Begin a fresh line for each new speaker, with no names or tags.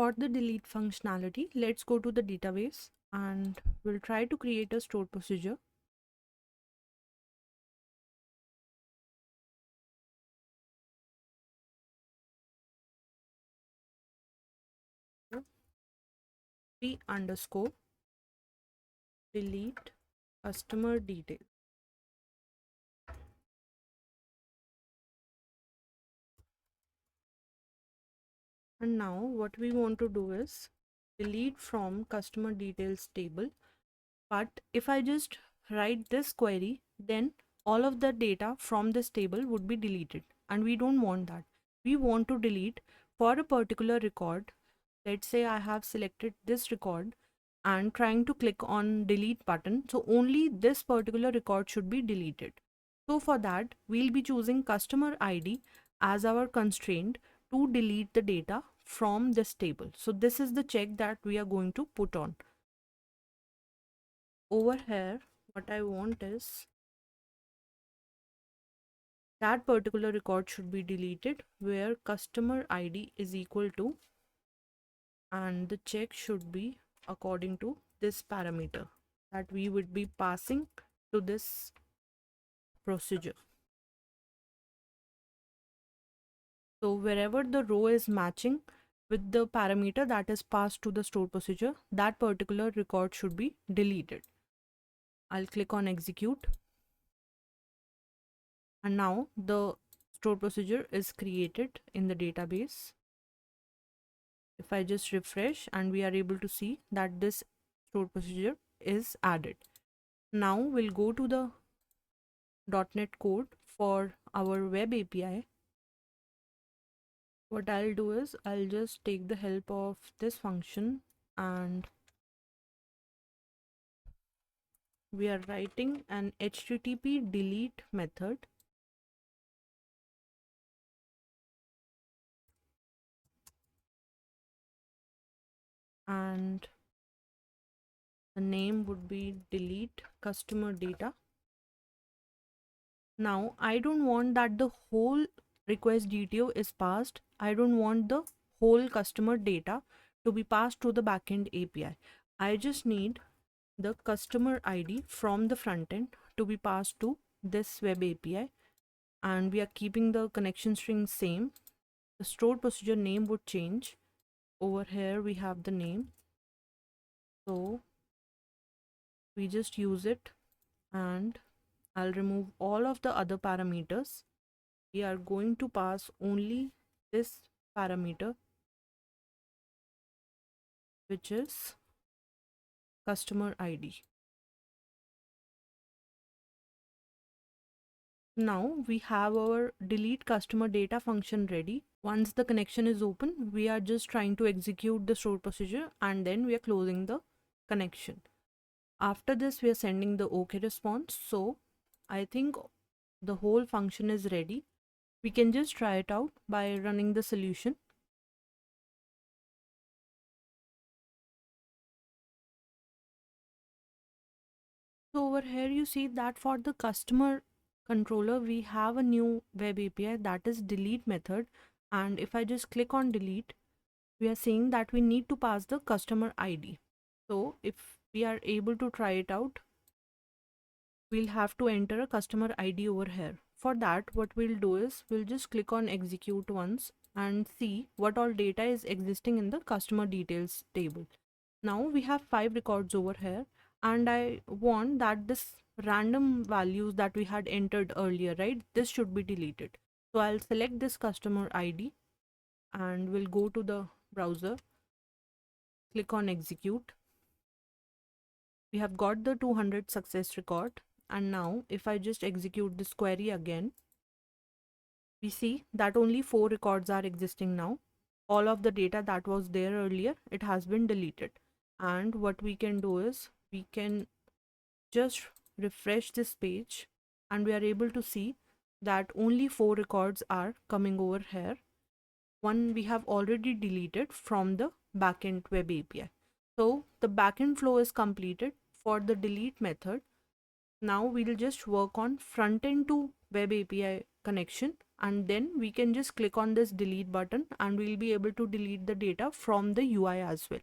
For the delete functionality, let's go to the database and we'll try to create a stored procedure. P underscore delete customer detail. And now what we want to do is delete from customer details table. But if I just write this query, then all of the data from this table would be deleted. And we don't want that. We want to delete for a particular record. Let's say I have selected this record and trying to click on delete button. So only this particular record should be deleted. So for that, we'll be choosing customer ID as our constraint to delete the data from this table. So this is the check that we are going to put on. Over here, what I want is that particular record should be deleted where customer ID is equal to, and the check should be according to this parameter that we would be passing to this procedure. So wherever the row is matching with the parameter that is passed to the stored procedure, that particular record should be deleted. I'll click on execute. And now the stored procedure is created in the database. If I just refresh, and we are able to see that this stored procedure is added. Now we'll go to the .NET code for our web API. What I'll do is I'll just take the help of this function, and we are writing an HTTP delete method. And the name would be delete customer data. Now I don't want that the whole request DTO is passed. I don't want the whole customer data to be passed to the backend API. I just need the customer ID from the front end to be passed to this web API, and we are keeping the connection string same. The stored procedure name would change. Over here we have the name, so we just use it, and I'll remove all of the other parameters. We are going to pass only this parameter, which is customer ID. Now we have our delete customer data function ready. Once the connection is open, we are just trying to execute the stored procedure, and then we are closing the connection. After this, we are sending the OK response. So I think the whole function is ready. We can just try it out by running the solution. So over here you see that for the customer controller, we have a new web API that is delete method. And if I just click on delete, we are seeing that we need to pass the customer ID. So if we are able to try it out, we'll have to enter a customer ID over here. For that, what we'll do is we'll just click on execute once and see what all data is existing in the customer details table. Now we have 5 records over here, and I want that this random values that we had entered earlier, right, this should be deleted. So I'll select this customer ID and we'll go to the browser, click on execute. We have got the 200 success record, and now if I just execute this query again, we see that only 4 records are existing now. All of the data that was there earlier, it has been deleted. And what we can do is we can just refresh this page, and we are able to see that only 4 records are coming over here. One we have already deleted from the backend web API. So the backend flow is completed for the delete method. Now we'll just work on front end to web API connection, and then we can just click on this delete button and we'll be able to delete the data from the UI as well.